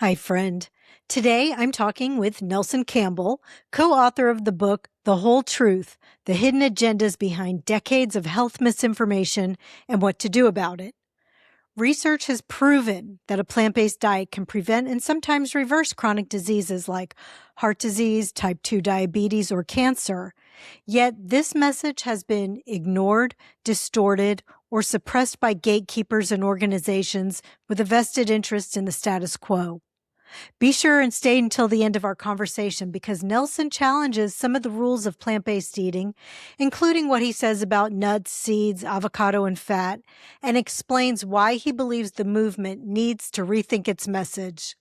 Hi, friend. Today I'm talking with Nelson Campbell, co-author of the book, The Whole Truth, The Hidden Agendas Behind Decades of Health Misinformation and What to Do About It. Research has proven that a plant-based diet can prevent and sometimes reverse chronic diseases like heart disease, type 2 diabetes, or cancer. Yet this message has been ignored, distorted, or suppressed by gatekeepers and organizations with a vested interest in the status quo. Be sure and stay until the end of our conversation because Nelson challenges some of the rules of plant-based eating, including what he says about nuts, seeds, avocado, and fat, and explains why he believes the movement needs to rethink its message.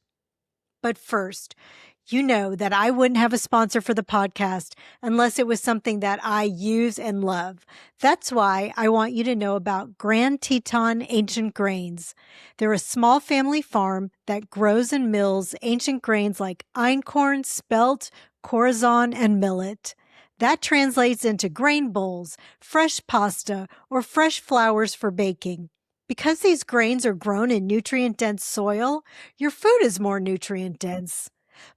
But first, you know that I wouldn't have a sponsor for the podcast unless it was something that I use and love. That's why I want you to know about Grand Teton Ancient Grains. They're a small family farm that grows and mills ancient grains like einkorn, spelt, corazon, and millet. That translates into grain bowls, fresh pasta, or fresh flours for baking. Because these grains are grown in nutrient-dense soil, your food is more nutrient-dense.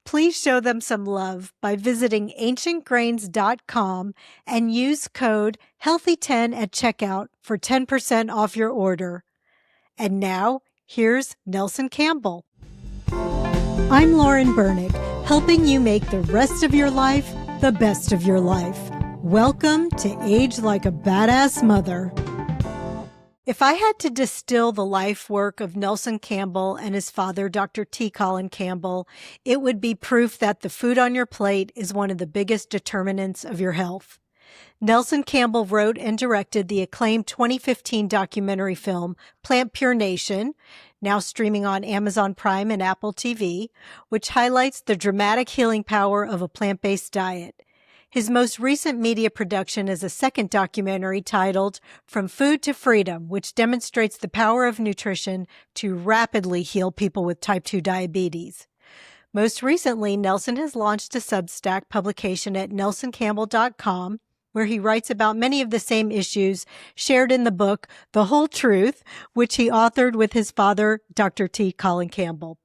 Please show them some love by visiting ancientgrains.com and use code HEALTHY10 at checkout for 10% off your order. And now, here's Nelson Campbell. I'm Lauren Bernick, helping you make the rest of your life the best of your life. Welcome to Age Like a Badass Mother. If I had to distill the life work of Nelson Campbell and his father, Dr. T. Colin Campbell, it would be proof that the food on your plate is one of the biggest determinants of your health. Nelson Campbell wrote and directed the acclaimed 2015 documentary film, Plant Pure Nation, now streaming on Amazon Prime and Apple TV, which highlights the dramatic healing power of a plant-based diet. His most recent media production is a second documentary titled From Food to Freedom, which demonstrates the power of nutrition to rapidly heal people with type 2 diabetes. Most recently, Nelson has launched a Substack publication at nelsoncampbell.com, where he writes about many of the same issues shared in the book, The Whole Truth, which he authored with his father, Dr. T. Colin Campbell.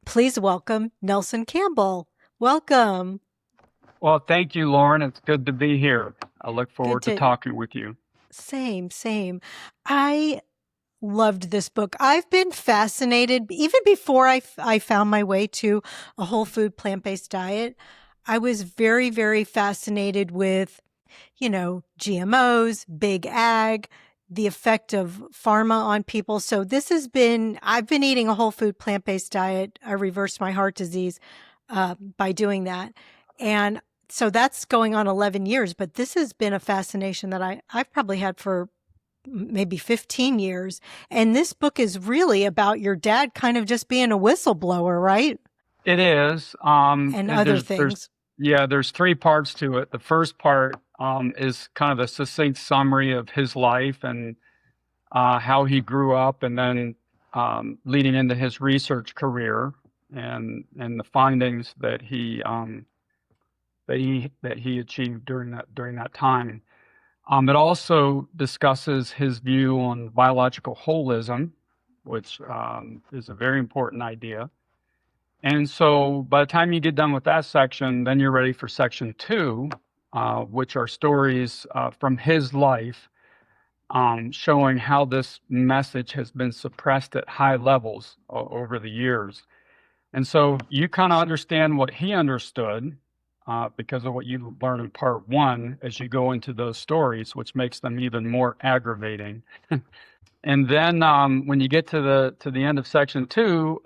Please welcome Nelson Campbell. Welcome. Well, thank you, Lauren. It's good to be here. I look forward to talking with you. Same. I loved this book. I've been fascinated, even before I found my way to a whole food plant-based diet. I was very, very fascinated with, GMOs, big ag, the effect of pharma on people. So I've been eating a whole food plant-based diet. I reversed my heart disease by doing that. And so that's going on 11 years, but this has been a fascination that I've probably had for maybe 15 years. And this book is really about your dad kind of just being a whistleblower, right? It is. And other things. There's three parts to it. The first part is kind of a succinct summary of his life and how he grew up, and then leading into his research career and the findings that he achieved during that time. It also discusses his view on biological holism, which is a very important idea. And so by the time you get done with that section, then you're ready for section 2, which are stories from his life, showing how this message has been suppressed at high levels over the years. And so you kind of understand what he understood, because of what you learn in part 1 as you go into those stories, which makes them even more aggravating. And then when you get to the end of section 2,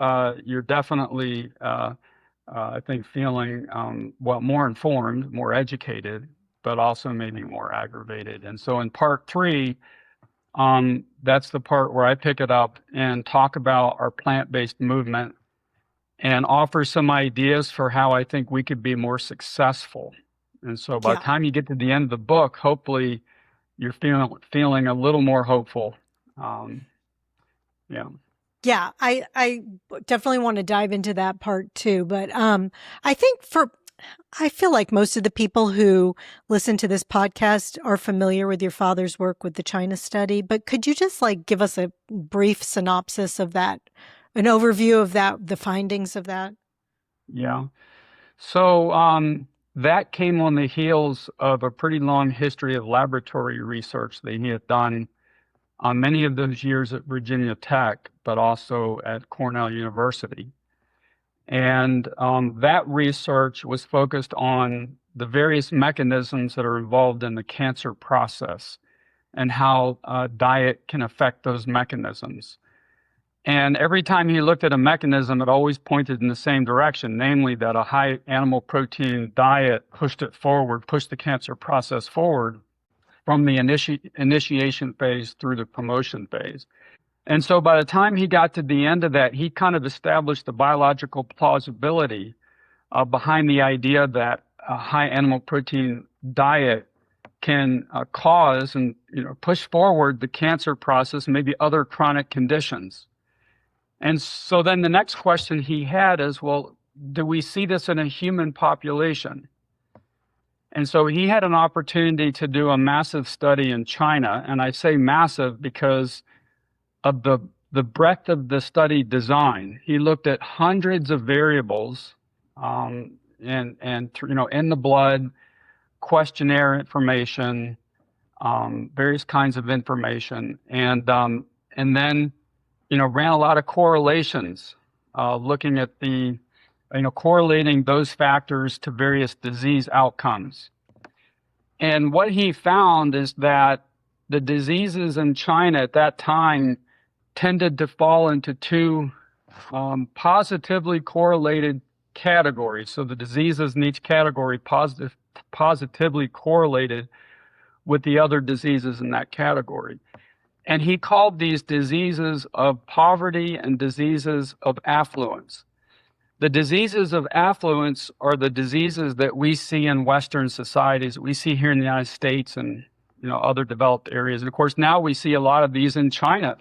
you're definitely, I think, feeling more informed, more educated, but also maybe more aggravated. And so in part 3, that's the part where I pick it up and talk about our plant-based movement and offer some ideas for how I think we could be more successful. And so by the time you get to the end of the book, hopefully you're feeling a little more hopeful. Yeah, I definitely want to dive into that part too. But I feel like most of the people who listen to this podcast are familiar with your father's work with the China study. But could you just give us a brief synopsis of that an overview of that, the findings of that? Yeah. So that came on the heels of a pretty long history of laboratory research that he had done many of those years at Virginia Tech, but also at Cornell University. And that research was focused on the various mechanisms that are involved in the cancer process and how diet can affect those mechanisms. And every time he looked at a mechanism, it always pointed in the same direction, namely that a high animal protein diet pushed it forward, pushed the cancer process forward from the initiation phase through the promotion phase. And so by the time he got to the end of that, he kind of established the biological plausibility behind the idea that a high animal protein diet can cause and push forward the cancer process and maybe other chronic conditions. And so then the next question he had is, well, do we see this in a human population? And so he had an opportunity to do a massive study in China. And I say massive because of the breadth of the study design. He looked at hundreds of variables and in the blood, questionnaire information, various kinds of information, and then ran a lot of correlations, looking at correlating those factors to various disease outcomes. And what he found is that the diseases in China at that time tended to fall into two positively correlated categories. So the diseases in each category positively correlated with the other diseases in that category. And he called these diseases of poverty and diseases of affluence. The diseases of affluence are the diseases that we see in Western societies, we see here in the United States and other developed areas. And of course, now we see a lot of these in China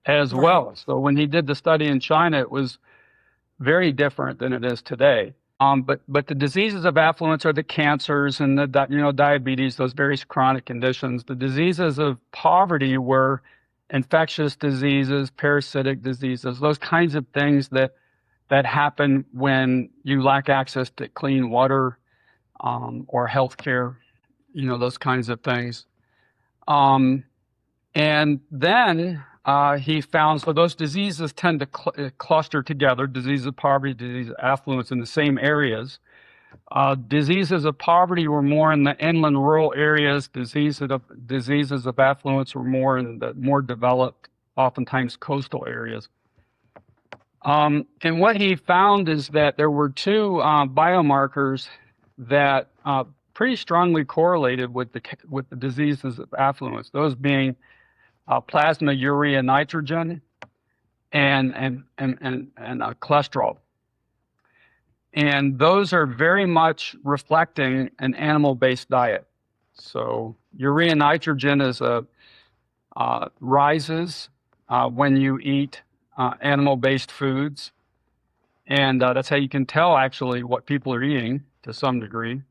as well. So when he did the study in China, it was very different than it is today. But the diseases of affluence are the cancers and the diabetes, those various chronic conditions. The diseases of poverty were infectious diseases, parasitic diseases, those kinds of things that happen when you lack access to clean water or health care, those kinds of things. And then he found, so those diseases tend to cluster together, diseases of poverty, disease of affluence in the same areas. Diseases of poverty were more in the inland rural areas. Diseases of affluence were more in the more developed, oftentimes coastal areas. And what he found is that there were two biomarkers that pretty strongly correlated with the diseases of affluence. Those being plasma urea nitrogen and cholesterol. And those are very much reflecting an animal-based diet. So urea nitrogen rises when you eat animal-based foods. And that's how you can tell actually what people are eating to some degree.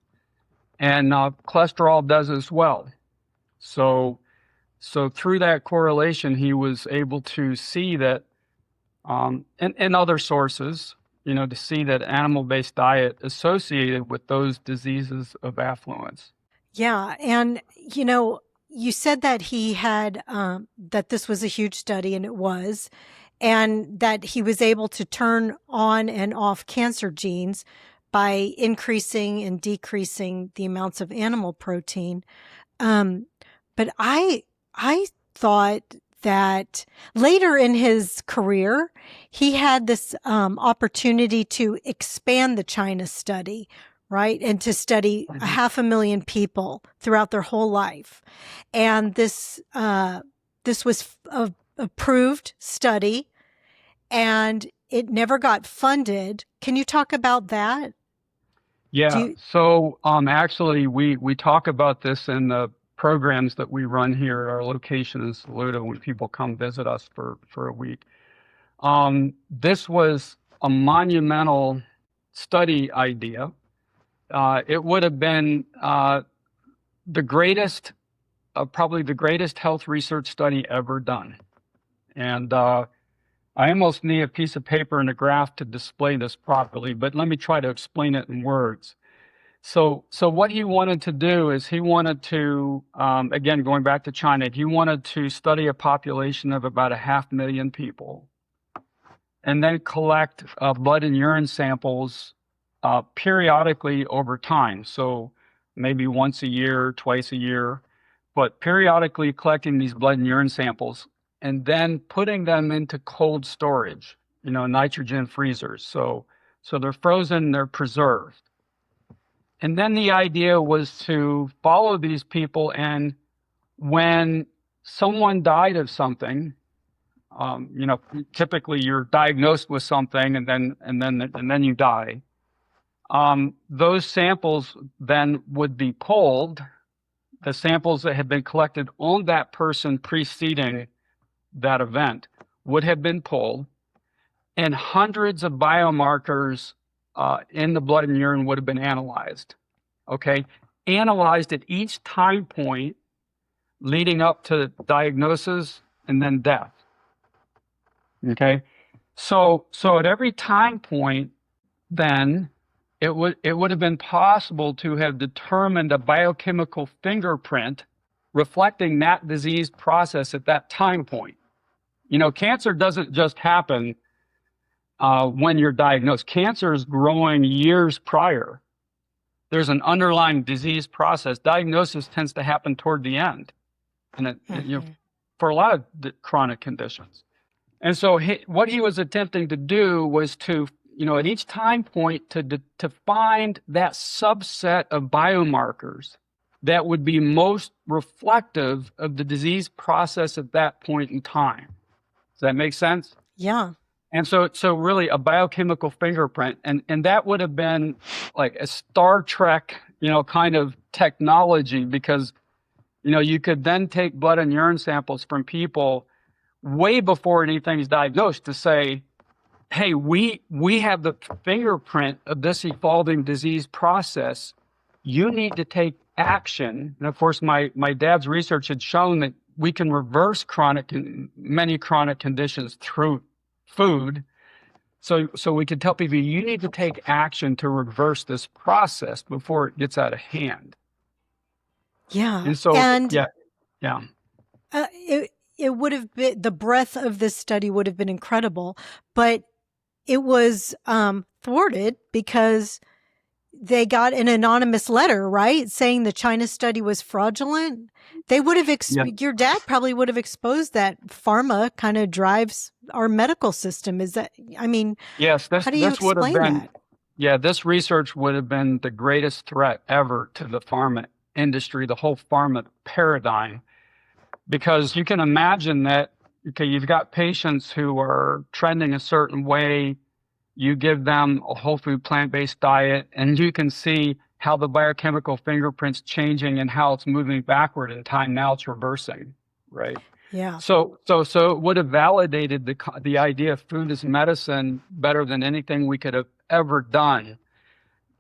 And cholesterol does as well. So through that correlation, he was able to see that, and other sources, to see that animal-based diet associated with those diseases of affluence. Yeah. And, you said that he had, that this was a huge study, and it was, and that he was able to turn on and off cancer genes by increasing and decreasing the amounts of animal protein. But I thought that later in his career, he had this opportunity to expand the China study, right? And to study 500,000 people throughout their whole life. And this was a approved study, and it never got funded. Can you talk about that? Yeah. So actually, we talk about this in the programs that we run here at our location in Saluda when people come visit us for a week. This was a monumental study idea. It would have been the greatest, probably the greatest health research study ever done. And I almost need a piece of paper and a graph to display this properly, but let me try to explain it in words. So what he wanted to do is he wanted to, again, going back to China, he wanted to study a population of about 500,000 people and then collect blood and urine samples periodically over time. So maybe once a year, twice a year, but periodically collecting these blood and urine samples and then putting them into cold storage, nitrogen freezers. So they're frozen, they're preserved. And then the idea was to follow these people, and when someone died of something, typically you're diagnosed with something and then you die. Those samples then would be pulled, the samples that had been collected on that person preceding that event would have been pulled, and hundreds of biomarkers in the blood and urine would have been analyzed. Okay, analyzed at each time point leading up to diagnosis and then death. Okay, so at every time point, then it would have been possible to have determined a biochemical fingerprint reflecting that disease process at that time point. Cancer doesn't just happen when you're diagnosed. Cancer is growing years prior. There's an underlying disease process. Diagnosis tends to happen toward the end, and for a lot of chronic conditions. And so what he was attempting to do was to, at each time point to find that subset of biomarkers that would be most reflective of the disease process at that point in time. Does that make sense? Yeah. And so really a biochemical fingerprint, and that would have been like a Star Trek, kind of technology, because, you could then take blood and urine samples from people way before anything's diagnosed to say, hey, we have the fingerprint of this evolving disease process. You need to take action. And of course, my dad's research had shown that we can reverse many chronic conditions through food. So we could tell people, you need to take action to reverse this process before it gets out of hand. Yeah. And so, yeah. It would have been, the breadth of this study would have been incredible, but it was thwarted because they got an anonymous letter, right, saying the China study was fraudulent. They would have, your dad probably would have exposed that pharma kind of drives our medical system. Is that, yes, how do you explain that? Yeah, this research would have been the greatest threat ever to the pharma industry, the whole pharma paradigm, because you can imagine that, okay, you've got patients who are trending a certain way. You give them a whole food plant-based diet, and you can see how the biochemical fingerprint's changing and how it's moving backward in time. Now it's reversing, right? Yeah. So it would have validated the idea of food as medicine better than anything we could have ever done.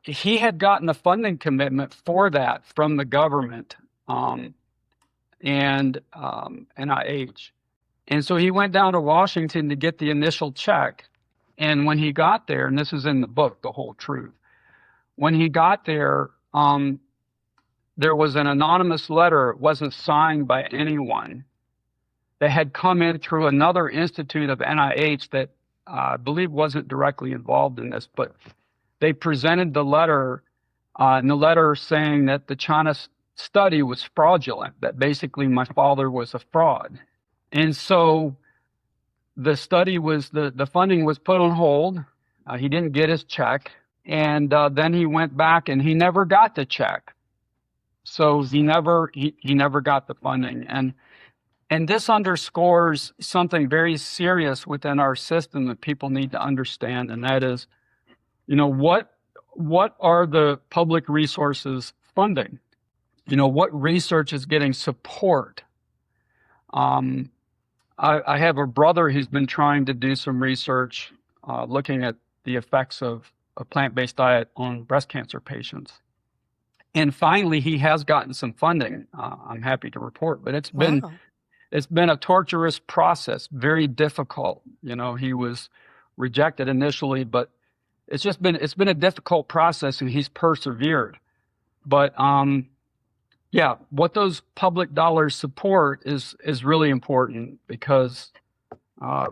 He had gotten a funding commitment for that from the government and NIH. And so he went down to Washington to get the initial check. And when he got there, and this is in the book, The Whole Truth, when he got there, there was an anonymous letter. It wasn't signed by anyone, that had come in through another institute of NIH that I believe wasn't directly involved in this, but they presented the letter, and the letter saying that the China study was fraudulent, that basically my father was a fraud. And so the study the funding was put on hold. He didn't get his check. And then he went back and he never got the check. So he never got the funding. And this underscores something very serious within our system that people need to understand. And that is, what are the public resources funding? What research is getting support? I have a brother who's been trying to do some research looking at the effects of a plant-based diet on breast cancer patients. And finally, he has gotten some funding, I'm happy to report, but it's been it's been a torturous process, very difficult. He was rejected initially, but it's been a difficult process, and he's persevered. But yeah, what those public dollars support is really important, because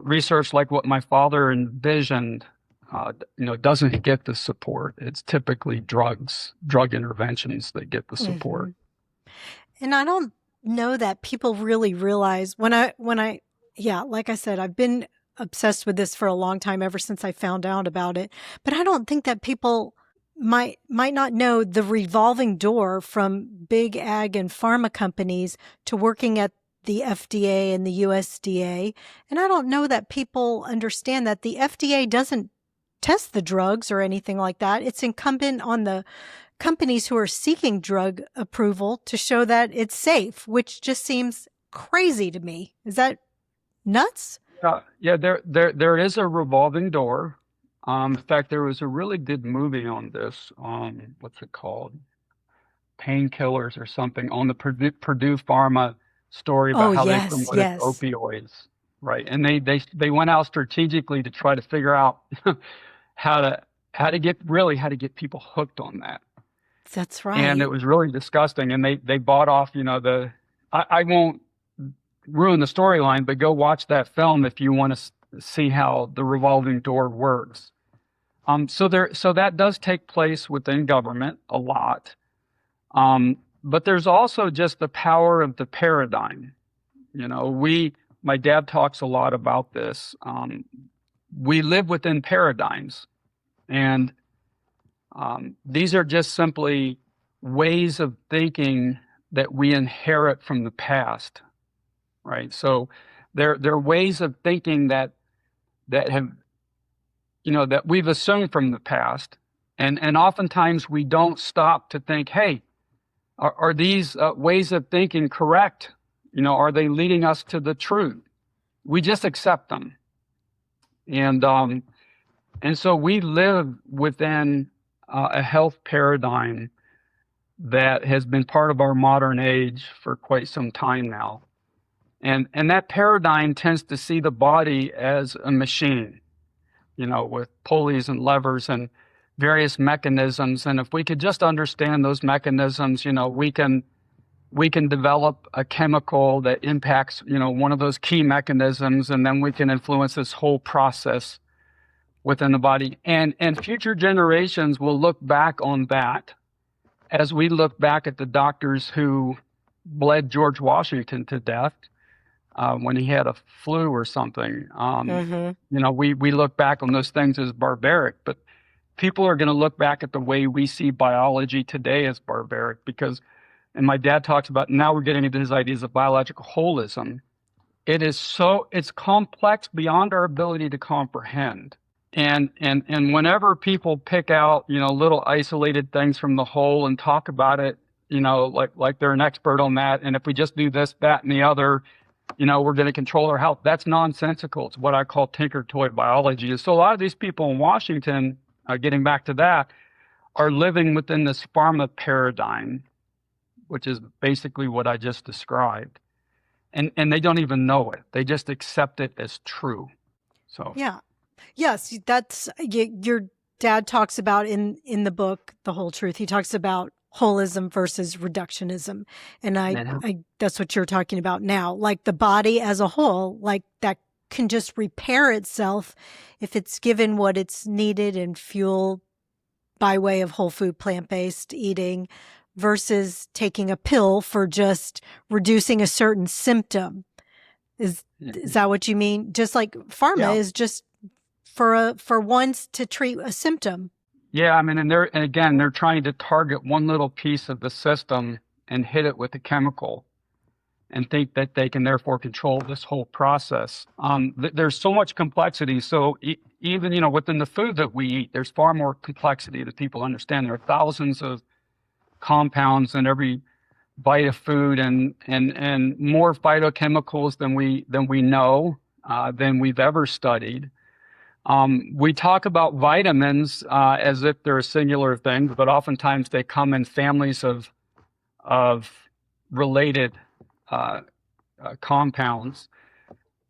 research like what my father envisioned, doesn't get the support. It's typically drug interventions that get the support. And I don't know that people really realize yeah, like I said, I've been obsessed with this for a long time, ever since I found out about it. But I don't think that people might not know the revolving door from big ag and pharma companies to working at the FDA and the USDA. And I don't know that people understand that the FDA doesn't test the drugs or anything like that. It's incumbent on the companies who are seeking drug approval to show that it's safe, which just seems crazy to me. Is that nuts? Yeah, there is a revolving door. In fact, there was a really good movie on this. What's it called? Painkillers or something, on the Purdue Pharma story about how they promoted opioids, right? And they went out strategically to try to figure out how to get people hooked on that. That's right. And it was really disgusting. And they bought off, I won't ruin the storyline, but go watch that film if you want to see how the revolving door works. So that does take place within government a lot. But there's also just the power of the paradigm. My dad talks a lot about this. We live within paradigms, and these are just simply ways of thinking that we inherit from the past, right? So they're ways of thinking that have, that we've assumed from the past, and oftentimes we don't stop to think, hey, are these ways of thinking correct? Are they leading us to the truth? We just accept them, and so we live within a health paradigm that has been part of our modern age for quite some time now. And that paradigm tends to see the body as a machine, with pulleys and levers and various mechanisms. And if we could just understand those mechanisms, we can develop a chemical that impacts, one of those key mechanisms, and then we can influence this whole process within the body. And future generations will look back on that as we look back at the doctors who bled George Washington to death when he had a flu or something. We look back on those things as barbaric, but people are going to look back at the way we see biology today as barbaric, because, and my dad talks about, now we're getting into his ideas of biological holism. It's complex beyond our ability to comprehend. And whenever people pick out, little isolated things from the whole and talk about it, like they're an expert on that, and if we just do this, that, and the other, we're going to control our health. That's nonsensical. It's what I call tinker toy biology. So a lot of these people in Washington, getting back to that, are living within this pharma paradigm, which is basically what I just described. And they don't even know it. They just accept it as true. So yeah. Yes, that's your dad talks about in the book, The Whole Truth. He talks about holism versus reductionism. And I that's what you're talking about now. Like the body as a whole, like that can just repair itself if it's given what it's needed and fuel by way of whole food, plant-based eating, versus taking a pill for just reducing a certain symptom. Is that what you mean? Just like pharma is just for once to treat a symptom. Yeah, I mean, and they're trying to target one little piece of the system and hit it with a chemical and think that they can therefore control this whole process. There's so much complexity. So even, within the food that we eat, there's far more complexity that people understand. There are thousands of compounds in every bite of food, and more phytochemicals than we know, than we've ever studied. We talk about vitamins as if they're a singular thing, but oftentimes they come in families of related compounds.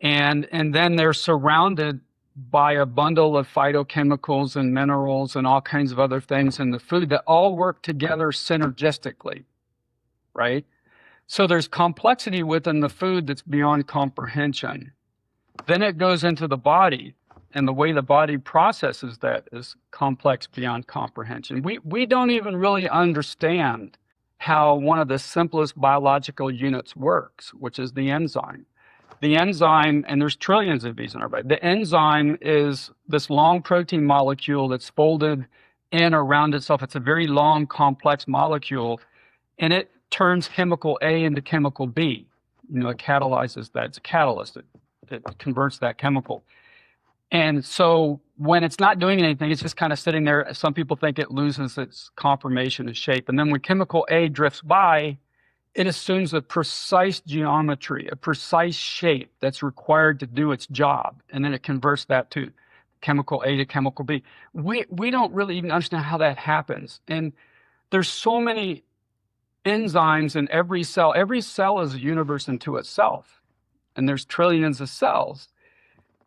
And then they're surrounded by a bundle of phytochemicals and minerals and all kinds of other things in the food that all work together synergistically, right? So there's complexity within the food that's beyond comprehension. Then it goes into the body, and the way the body processes that is complex beyond comprehension. We don't even really understand how one of the simplest biological units works, which is the enzyme. The enzyme, and there's trillions of these in our body. The enzyme is this long protein molecule that's folded in around itself. It's a very long, complex molecule, and it turns chemical A into chemical B. It catalyzes that. It's a catalyst. It converts that chemical. And so when it's not doing anything, it's just kind of sitting there. Some people think it loses its conformation and shape. And then when chemical A drifts by, it assumes a precise geometry, a precise shape that's required to do its job. And then it converts that to chemical A to chemical B. We don't really even understand how that happens. And there's so many enzymes in every cell. Every cell is a universe unto itself. And there's trillions of cells.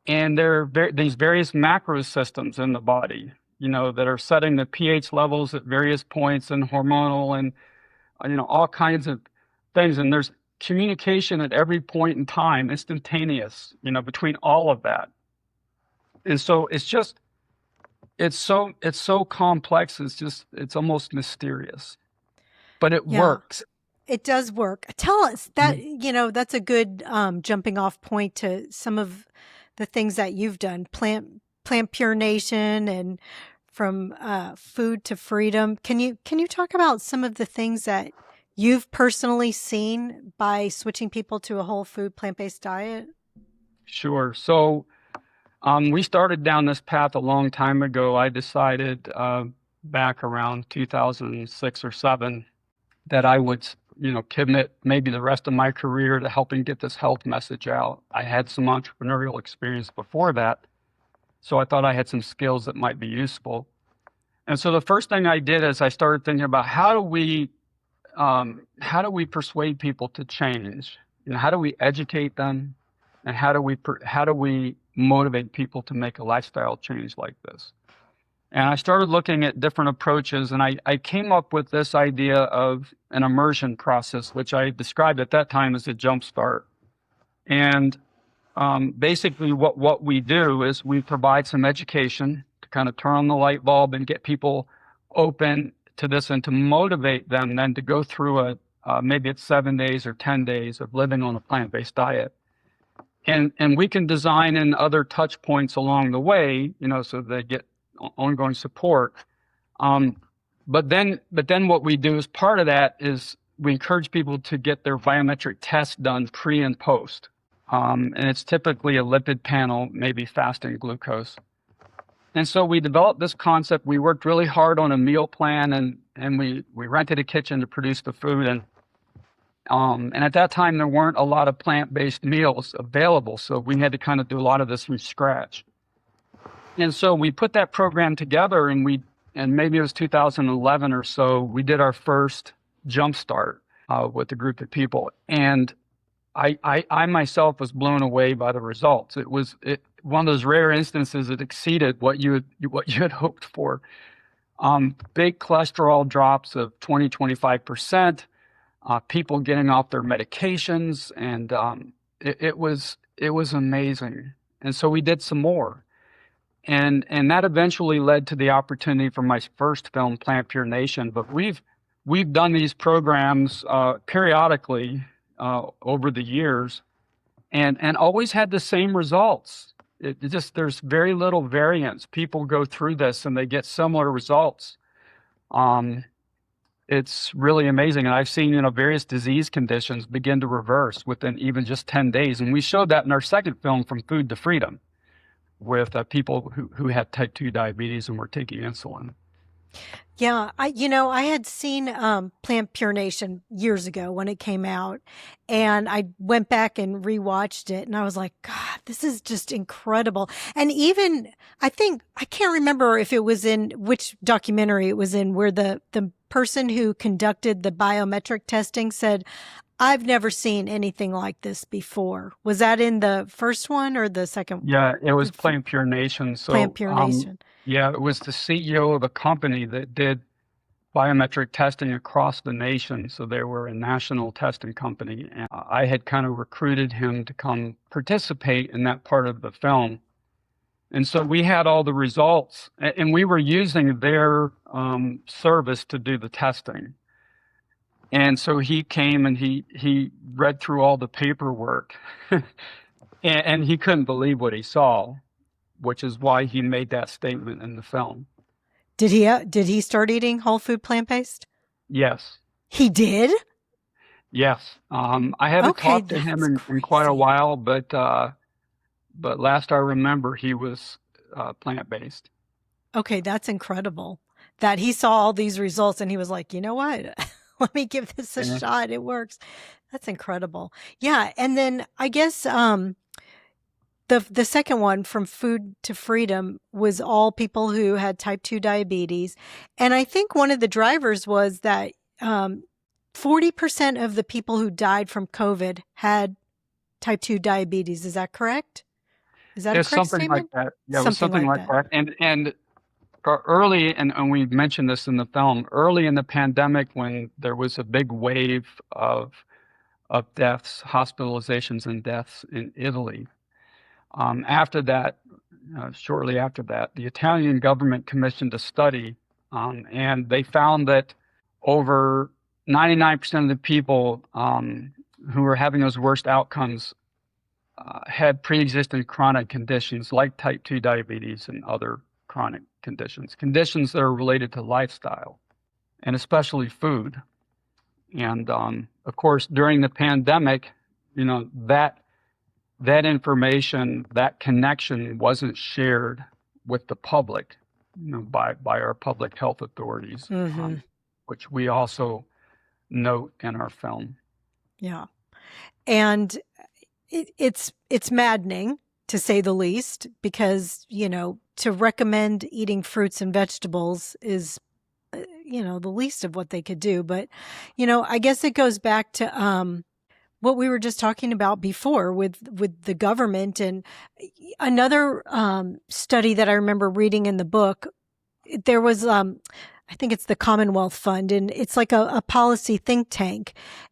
And there are these various macro systems in the body, that are setting the pH levels at various points and hormonal and, all kinds of things. And there's communication at every point in time, instantaneous, between all of that. And so it's so complex. It's almost mysterious, but it works. It does work. Tell us that, that's a good jumping off point to some of the things that you've done, Plant Pure Nation and from food to freedom. Can you talk about some of the things that you've personally seen by switching people to a whole food, plant-based diet? Sure. So we started down this path a long time ago. I decided back around 2006 or 7 that I would, commit maybe the rest of my career to helping get this health message out. I had some entrepreneurial experience before that, so I thought I had some skills that might be useful. And so the first thing I did is I started thinking about how do we persuade people to change? How do we educate them, and how do we motivate people to make a lifestyle change like this? And I started looking at different approaches, and I came up with this idea of an immersion process, which I described at that time as a jumpstart. And basically what we do is we provide some education to kind of turn on the light bulb and get people open to this and to motivate them then to go through maybe it's 7 days or 10 days of living on a plant-based diet. And we can design in other touch points along the way, so they get ongoing support. But then what we do as part of that is we encourage people to get their biometric tests done pre and post. And it's typically a lipid panel, maybe fasting glucose. And so we developed this concept. We worked really hard on a meal plan, and we rented a kitchen to produce the food. And at that time, there weren't a lot of plant-based meals available. So we had to kind of do a lot of this from scratch. And so we put that program together, and maybe it was 2011 or so, we did our first jumpstart with a group of people. And I myself was blown away by the results. It was one of those rare instances that exceeded what you had hoped for. Big cholesterol drops of 20-25%, people getting off their medications, and it was amazing. And so we did some more. And that eventually led to the opportunity for my first film, Plant Pure Nation. But we've done these programs periodically over the years, and always had the same results. There's very little variance. People go through this and they get similar results. It's really amazing. And I've seen, various disease conditions begin to reverse within even just 10 days. And we showed that in our second film, From Food to Freedom, with people who had type 2 diabetes and were taking insulin. Yeah, I had seen Plant Pure Nation years ago when it came out, and I went back and rewatched it, and I was like, God, this is just incredible. And even, I can't remember if it was in which documentary it was in, where the person who conducted the biometric testing said, I've never seen anything like this before. Was that in the first one or the second? Yeah, it was The Plant Pure Nation. Plant So, Pure Nation. yeah, it was the CEO of the company that did biometric testing across the nation. So they were a national testing company. And I had kind of recruited him to come participate in that part of the film. And so we had all the results, and we were using their service to do the testing. And so he came and he read through all the paperwork, and he couldn't believe what he saw, which is why he made that statement in the film. Did he start eating whole food plant-based? Yes, He did? yes. I haven't Okay, talked to him that's in quite a crazy. while, but last I remember, he was plant-based. Okay, that's incredible that he saw all these results and he was like, you know what? Let me give this a And shot. It works. That's incredible. Yeah. And then I guess the second one, From Food to Freedom, was all people who had type 2 diabetes. And I think one of the drivers was that 40% of the people who died from COVID had type 2 diabetes. Is that correct? Is that a it's correct something like statement? that. Yeah, it was Something something like like that. that. And early, and we mentioned this in the film, early in the pandemic when there was a big wave of deaths, hospitalizations and deaths in Italy. After that, shortly after that, the Italian government commissioned a study, and they found that over 99% of the people who were having those worst outcomes had pre-existing chronic conditions like type 2 diabetes and other chronic conditions that are related to lifestyle and especially food. And of course, during the pandemic, that information, that connection wasn't shared with the public, by our public health authorities, Hmm. which we also note in our film. Yeah. And it's maddening to say the least, because to recommend eating fruits and vegetables is the least of what they could do. But I guess it goes back to what we were just talking about before with the government. And another study that I remember reading in the book, there was I think it's the Commonwealth Fund, and it's like a policy think tank.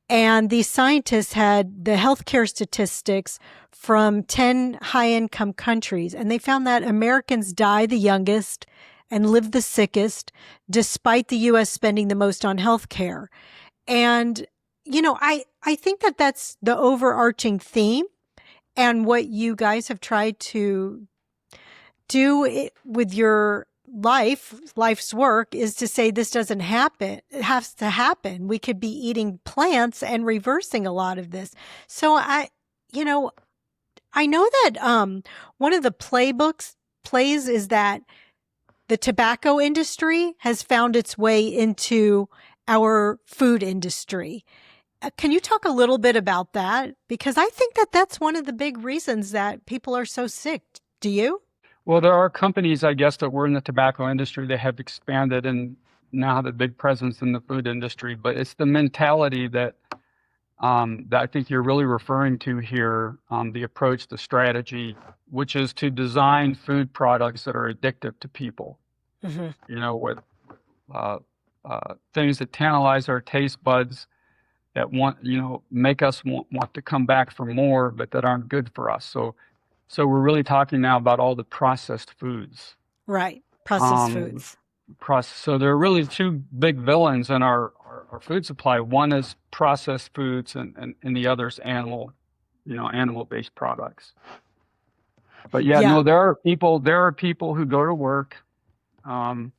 And these scientists had the healthcare statistics from 10 high income countries, and they found that Americans die the youngest and live the sickest, despite the US spending the most on healthcare. And I think that that's the overarching theme, and what you guys have tried to do with your life's work is to say this doesn't happen. It has to happen. We could be eating plants and reversing a lot of this. So you know, I know that one of the plays is that the tobacco industry has found its way into our food industry. Can you talk a little bit about that? Because I think that that's one of the big reasons that people are so sick. Do you? Well, there are companies, I guess, that were in the tobacco industry that have expanded and now have a big presence in the food industry. But it's the mentality that I think you're really referring to here, the approach, the strategy, which is to design food products that are addictive to people. Hmm. With uh, things that tantalize our taste buds, that make us want to come back for more, but that aren't good for us. So we're really talking now about all the processed foods. Right. Processed Um, foods. so there are really two big villains in our food supply. One is processed foods, and the other is animal-based products. But yeah, Yeah. no, there are people who go to work um,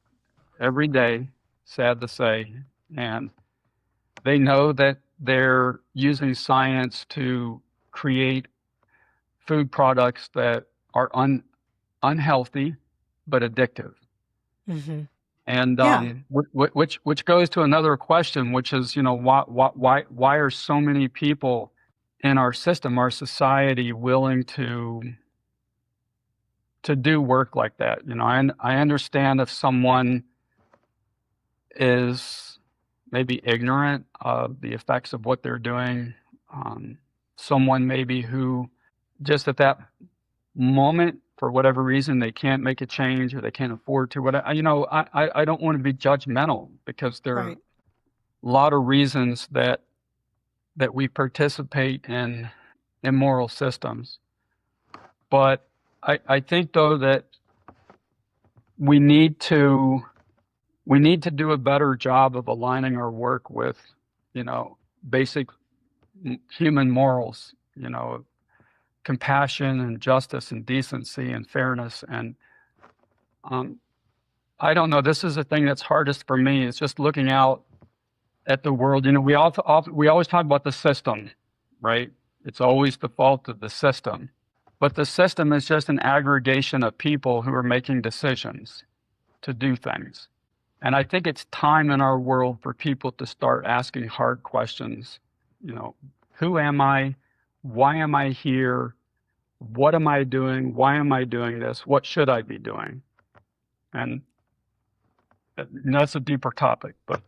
every day, sad to say, and they know that they're using science to create food products that are unhealthy but addictive. Hmm. And Yeah. which goes to another question, which is, why are so many people in our system, our society, willing to do work like that? I understand if someone is maybe ignorant of the effects of what they're doing. Someone maybe who just at that moment, for whatever reason, they can't make a change or they can't afford to. Whatever, I don't want to be judgmental because there are Right. a lot of reasons that we participate in immoral systems. But I think though that we need to do a better job of aligning our work with, basic human morals, compassion and justice and decency and fairness. And I don't know, this is the thing that's hardest for me, is just looking out at the world. We always talk about the system, right? It's always the fault of the system. But the system is just an aggregation of people who are making decisions to do things. And I think it's time in our world for people to start asking hard questions. Who am I? Why am I here? What am I doing? Why am I doing this? What should I be doing? And that's a deeper topic, but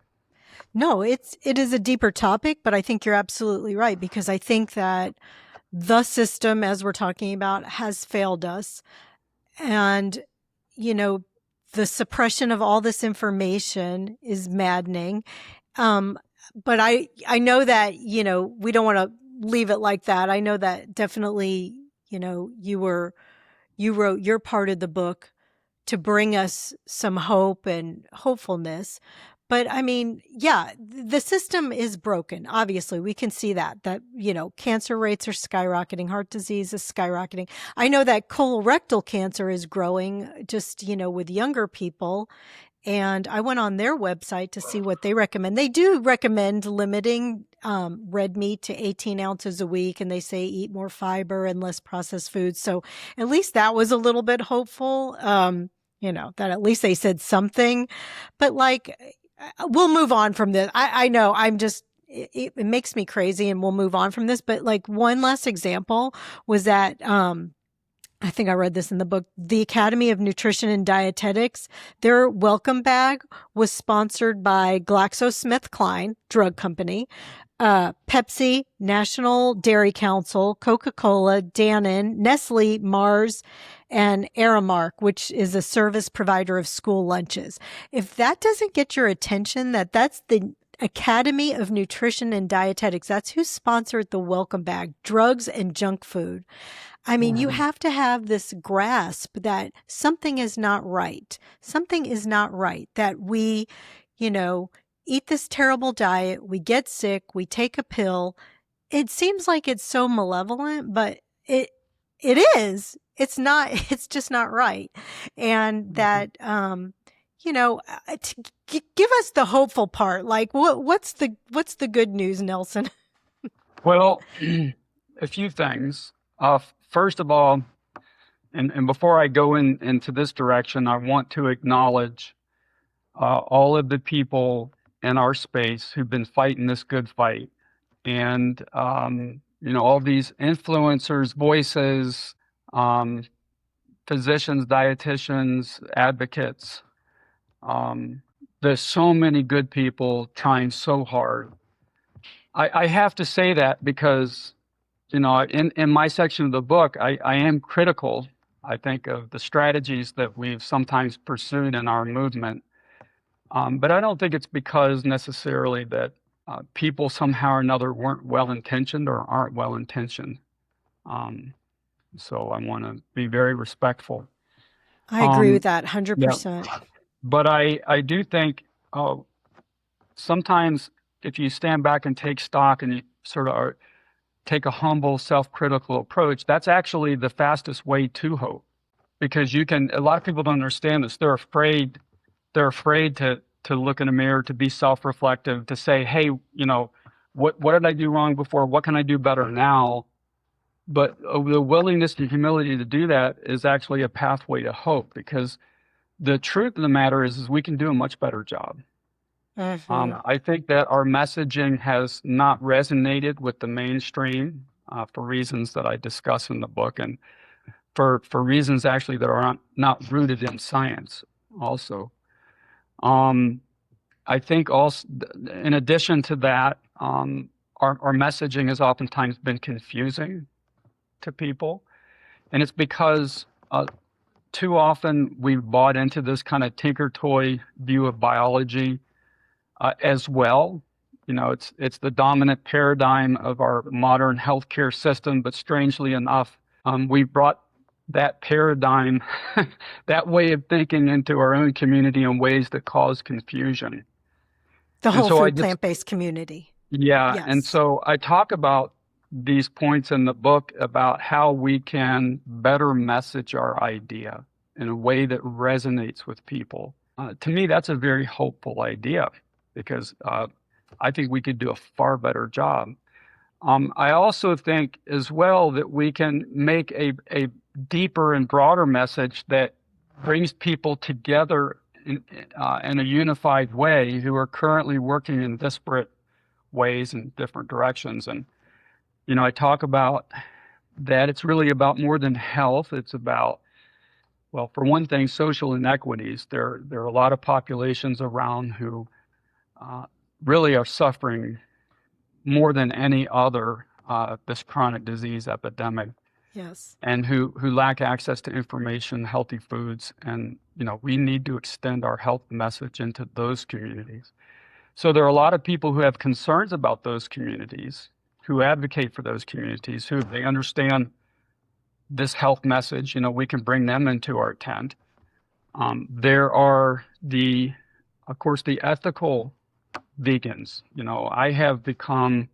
No, it is a deeper topic, but I think you're absolutely right, because I think that the system, as we're talking about, has failed us. And, the suppression of all this information is maddening. But I know that, we don't want to leave it like that. I know that definitely, you wrote your part of the book to bring us some hope and hopefulness. But I mean, yeah, the system is broken. Obviously, we can see that, cancer rates are skyrocketing, heart disease is skyrocketing. I know that colorectal cancer is growing just, with younger people. And I went on their website to see what they recommend. They do recommend limiting red meat to 18 ounces a week. And they say eat more fiber and less processed foods. So at least that was a little bit hopeful, that at least they said something. But we'll move on from this. I know it makes me crazy, and we'll move on from this. But one last example was that, I think I read this in the book, the Academy of Nutrition and Dietetics, their welcome bag was sponsored by GlaxoSmithKline drug company, Pepsi, National Dairy Council, Coca-Cola, Dannon, Nestle, Mars, and Aramark, which is a service provider of school lunches. If that doesn't get your attention, that's the Academy of Nutrition and Dietetics, that's who sponsored the welcome bag, drugs and junk food. I mean, you have to have this grasp that something is not right. Something is not right, that we, eat this terrible diet, we get sick, we take a pill. It seems like it's so malevolent, but it is. It's not, it's just not right. And that, give us the hopeful part. What's the good news, Nelson? well, a few things. First of all, and before I go into this direction, I want to acknowledge all of the people in our space who've been fighting this good fight. And, all these influencers, voices, physicians, dietitians, advocates. There's so many good people trying so hard. I have to say that because, in my section of the book, I am critical, I think, of the strategies that we've sometimes pursued in our movement. But I don't think it's because necessarily that people somehow or another weren't well-intentioned or aren't well-intentioned. So I want to be very respectful. I agree with that 100%. Yeah. But I do think sometimes if you stand back and take stock and you sort of take a humble, self-critical approach, that's actually the fastest way to hope. Because a lot of people don't understand this. They're afraid to look in a mirror, to be self-reflective, to say, hey, what did I do wrong before? What can I do better now? But the willingness and humility to do that is actually a pathway to hope, because the truth of the matter is we can do a much better job. I think that our messaging has not resonated with the mainstream for reasons that I discuss in the book, and for reasons actually that are not rooted in science also. I think also, in addition to that, our messaging has oftentimes been confusing to people. And it's because too often we've bought into this kind of tinker toy view of biology as well. You know, it's the dominant paradigm of our modern healthcare system, but strangely enough, we've brought that paradigm, that way of thinking into our own community in ways that cause confusion. The And whole so I food, just, plant-based community. yeah, and Yes. so I talk about these points in the book about how we can better message our idea in a way that resonates with people. To me, that's a very hopeful idea because I think we could do a far better job. I also think as well that we can make a deeper and broader message that brings people together in a unified way who are currently working in disparate ways and different directions. And, you know, I talk about that it's really about more than health. It's about, well, for one thing, social inequities. There are a lot of populations around who really are suffering more than any other this chronic disease epidemic, Yes. and who lack access to information, healthy foods, and you know we need to extend our health message into those communities. So there are a lot of people who have concerns about those communities, who advocate for those communities, who they understand this health message. You know, we can bring them into our tent. There are of course, the ethical vegans. You know, I have become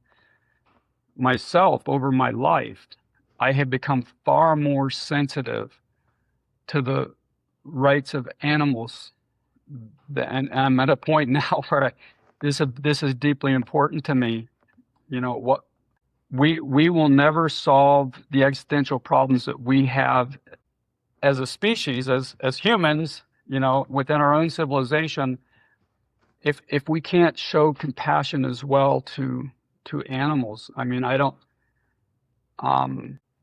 myself over my life. I have become far more sensitive to the rights of animals, and I'm at a point now where this is deeply important to me. You know, what we will never solve the existential problems that we have as a species, as humans, you know, within our own civilization, if we can't show compassion as well to animals. I mean, I don't.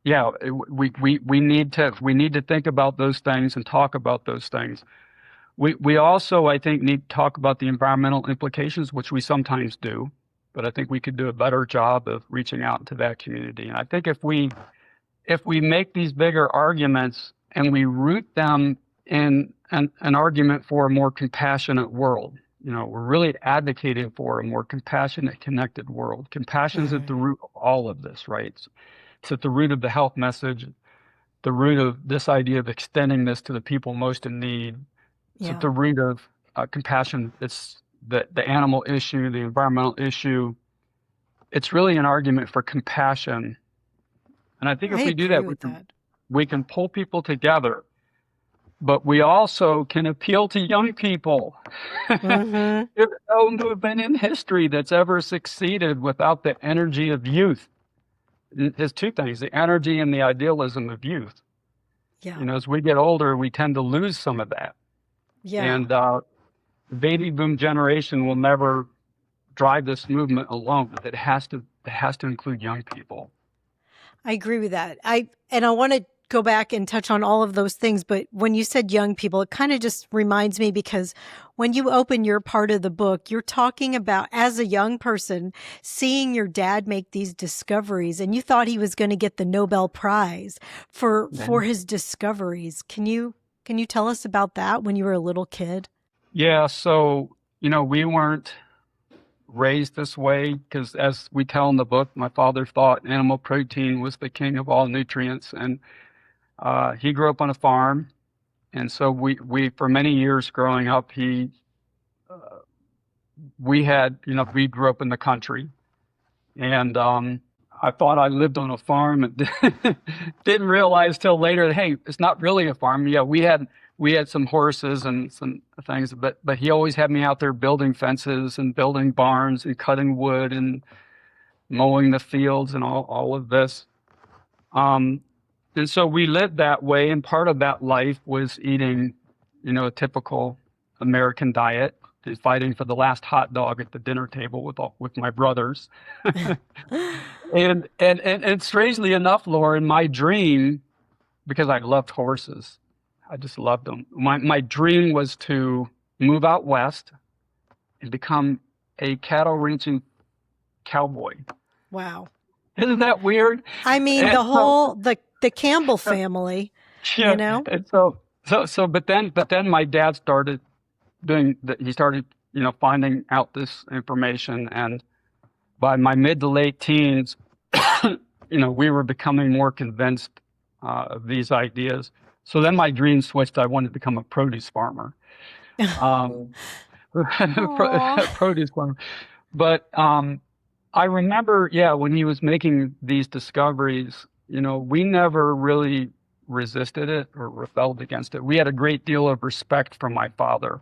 Yeah, we need to think about those things and talk about those things. We also, I think, need to talk about the environmental implications, which we sometimes do, but I think we could do a better job of reaching out to that community. And I think if we make these bigger arguments and we root them in an argument for a more compassionate world, you know, we're really advocating for a more compassionate, connected world. Compassion is at the root of all of this, right? It's at the root of the health message, the root of this idea of extending this to the people most in need. It's at the root of compassion. It's the animal issue, the environmental issue. It's really an argument for compassion. And I think if I we do agree that, with that. we can pull people together. But we also can appeal to young people. Mm-hmm. There's no movement in history that's ever succeeded without the energy of youth. There's two things, the energy and the idealism of youth. Yeah. You know, as we get older, we tend to lose some of that. Yeah. And the baby boom generation will never drive this movement alone. It has to include young people. I agree with that. I want to go back and touch on all of those things, but when you said young people, it kind of just reminds me because when you open your part of the book, you're talking about, as a young person, seeing your dad make these discoveries, and you thought he was going to get the Nobel Prize for his discoveries. Can you tell us about that when you were a little kid? Yeah, so, you know, we weren't raised this way because, as we tell in the book, my father thought animal protein was the king of all nutrients, and he grew up on a farm, and so we for many years growing up, we had, you know, we grew up in the country, and I thought I lived on a farm, and didn't realize till later that, hey, it's not really a farm. Yeah, we had some horses and some things, but he always had me out there building fences and building barns and cutting wood and mowing the fields and all of this. And so we lived that way, and part of that life was eating, you know, a typical American diet, fighting for the last hot dog at the dinner table with my brothers. And strangely enough, Lauren, my dream, because I loved horses, I just loved them. My dream was to move out west and become a cattle ranching cowboy. Wow. Isn't that weird? I mean, And the whole the Campbell family, you yeah, know? and but then my dad started doing that. He started, finding out this information, and by my mid to late teens, we were becoming more convinced of these ideas. So then my dream switched. I wanted to become a produce farmer. Um, Aw. produce farmer. But I remember, yeah, when he was making these discoveries, we never really resisted it or rebelled against it. We had a great deal of respect for my father.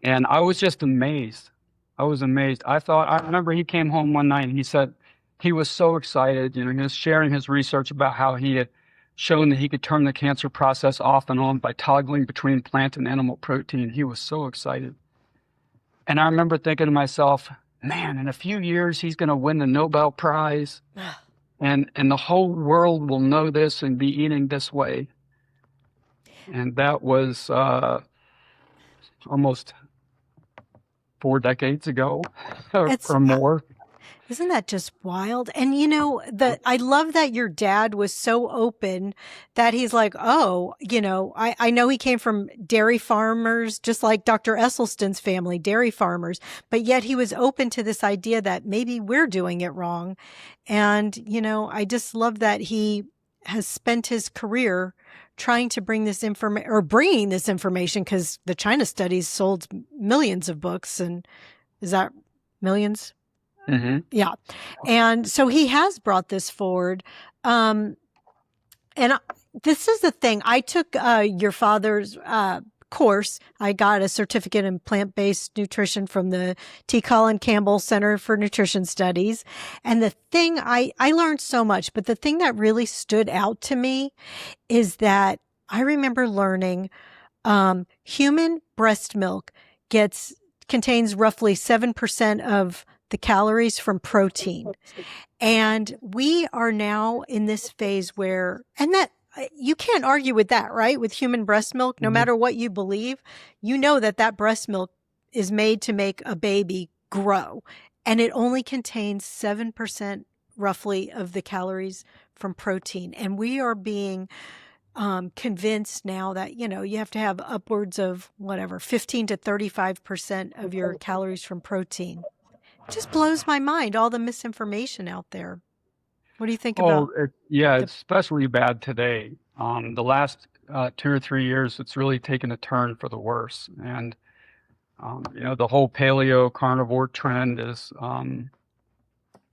And I was just amazed. I was amazed. I remember he came home one night and he said he was so excited. He was sharing his research about how he had shown that he could turn the cancer process off and on by toggling between plant and animal protein. He was so excited. And I remember thinking to myself, man, in a few years, he's going to win the Nobel Prize and the whole world will know this and be eating this way. And that was almost 4 decades ago It's or more. Isn't that just wild? And I love that your dad was so open that he's like, oh, I know he came from dairy farmers, just like Dr. Esselstyn's family, dairy farmers, but yet he was open to this idea that maybe we're doing it wrong. And, I just love that he has spent his career trying to bring this information or bringing this information, because the China studies sold millions of books. And is that millions? Mm-hmm. Yeah. And so he has brought this forward. This is the thing. I took your father's course. I got a certificate in plant-based nutrition from the T. Colin Campbell Center for Nutrition Studies. And the thing I learned so much, but the thing that really stood out to me is that I remember learning human breast milk contains roughly 7% of the calories from protein. And we are now in this phase where, and that you can't argue with that, right? With human breast milk, no matter what you believe, that breast milk is made to make a baby grow. And it only contains 7% roughly of the calories from protein. And we are being convinced now that, you have to have upwards of 15 to 35% of your calories from protein. It just blows my mind, all the misinformation out there. What do you think about? It's especially bad today. The last 2 or 3 years, it's really taken a turn for the worse. And, the whole paleo carnivore trend is kind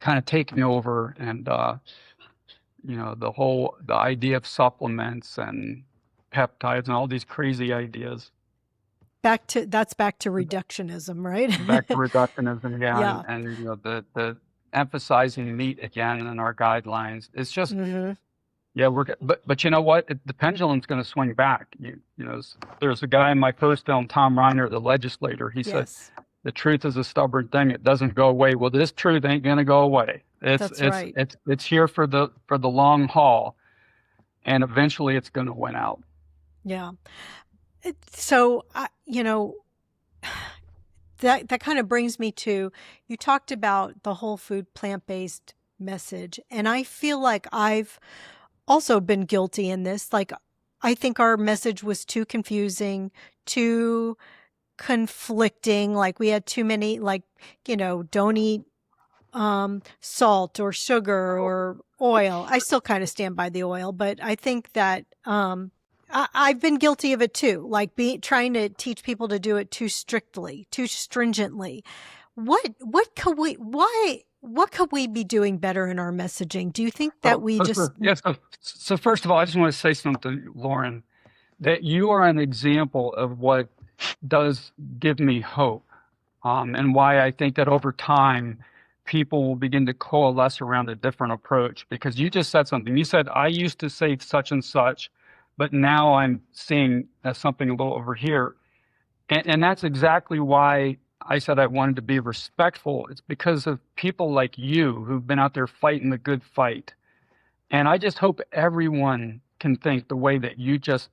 of taking over. And, the idea of supplements and peptides and all these crazy ideas. That's back to reductionism, right? Back to reductionism, yeah. Yeah. And the emphasizing meat again in our guidelines. It's just, yeah, but you know what? The pendulum's going to swing back. There's a guy in my first film, Tom Reiner, the legislator. He said, the truth is a stubborn thing. It doesn't go away. Well, this truth ain't going to go away. That's right. It's here for the long haul, and eventually it's going to win out. Yeah. So, that kind of brings me to, you talked about the whole food plant-based message. And I feel like I've also been guilty in this. Like, I think our message was too confusing, too conflicting. Like, we had too many, don't eat salt or sugar or oil. I still kind of stand by the oil, but I think that I've been guilty of it too, like trying to teach people to do it too strictly, too stringently. What could we be doing better in our messaging? Do you think that So first of all, I just want to say something, Lauren, that you are an example of what does give me hope, and why I think that over time people will begin to coalesce around a different approach. Because you just said something. You said, I used to say such and such, but now I'm seeing something a little over here. And that's exactly why I said I wanted to be respectful. It's because of people like you who've been out there fighting the good fight. And I just hope everyone can think the way that you just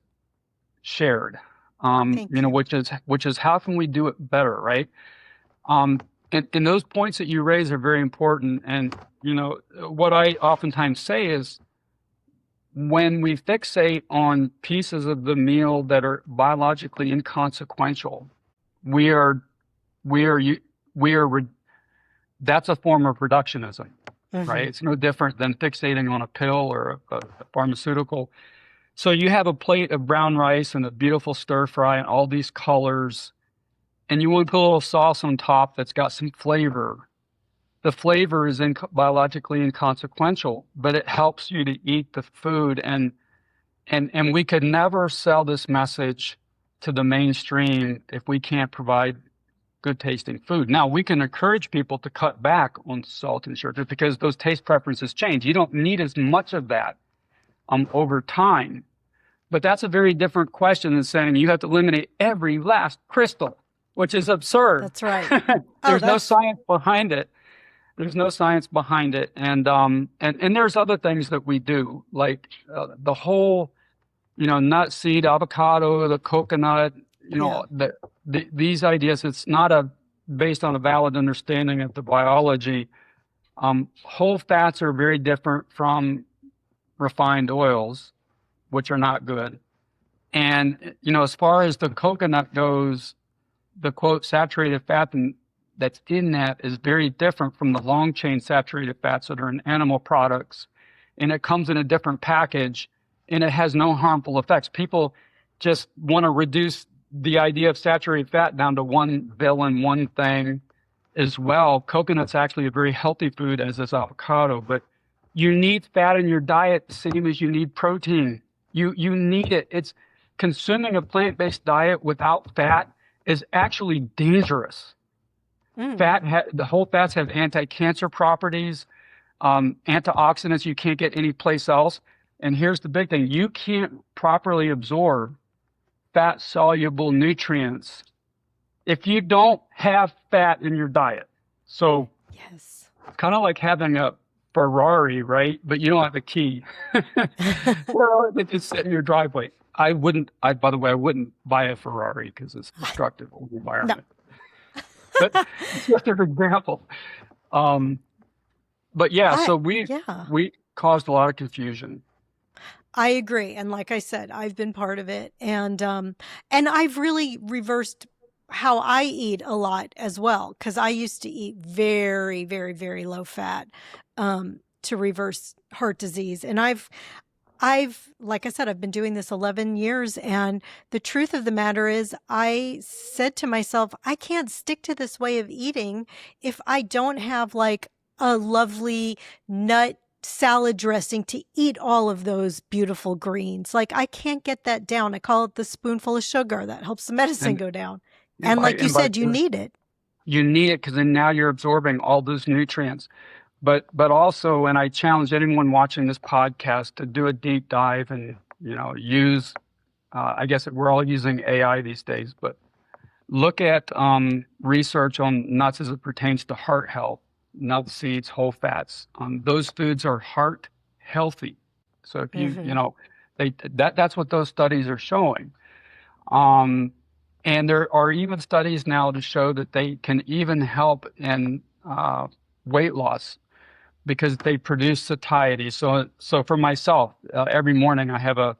shared, which is how can we do it better, right? Um, and those points that you raise are very important. And, what I oftentimes say is when we fixate on pieces of the meal that are biologically inconsequential, we are, we are, we are, that's a form of reductionism, right? It's no different than fixating on a pill or a pharmaceutical. So you have a plate of brown rice and a beautiful stir fry and all these colors, and you want to put a little sauce on top that's got some flavor. The flavor is biologically inconsequential, but it helps you to eat the food. And we could never sell this message to the mainstream if we can't provide good tasting food. Now, we can encourage people to cut back on salt and sugar because those taste preferences change. You don't need as much of that over time. But that's a very different question than saying you have to eliminate every last crystal, which is absurd. That's right. There's no science behind it. There's no science behind it. And there's other things that we do, like the whole, nut seed, avocado, the coconut, these ideas. It's not based on a valid understanding of the biology. Whole fats are very different from refined oils, which are not good. And, as far as the coconut goes, the quote saturated fat that's in that is very different from the long chain saturated fats that are in animal products. And it comes in a different package and it has no harmful effects. People just want to reduce the idea of saturated fat down to one villain, one thing as well. Coconut's actually a very healthy food, as is avocado, but you need fat in your diet the same as you need protein. You need it. It's consuming a plant-based diet without fat is actually dangerous. The whole fats have anti-cancer properties, antioxidants you can't get anyplace else. And here's the big thing. You can't properly absorb fat-soluble nutrients if you don't have fat in your diet. So yes, it's kind of like having a Ferrari, right? But you don't have a key. Well, if it's in your driveway. By the way, I wouldn't buy a Ferrari because it's destructive on the environment. No. But it's just an example. But yeah, so we caused a lot of confusion. I agree. And like I said, I've been part of it. And I've really reversed how I eat a lot as well. Cause I used to eat very, very, very low fat, to reverse heart disease. And I've, like I said, I've been doing this 11 years. And the truth of the matter is I said to myself, I can't stick to this way of eating if I don't have like a lovely nut salad dressing to eat all of those beautiful greens. Like I can't get that down. I call it the spoonful of sugar that helps the medicine go down. And like you said, you need it. You need it because then now you're absorbing all those nutrients. But also, and I challenge anyone watching this podcast to do a deep dive and, use, I guess we're all using AI these days, but look at research on nuts as it pertains to heart health, nuts, seeds, whole fats. Those foods are heart healthy. So if you, that's what those studies are showing. And there are even studies now to show that they can even help in weight loss because they produce satiety. So for myself, every morning I have a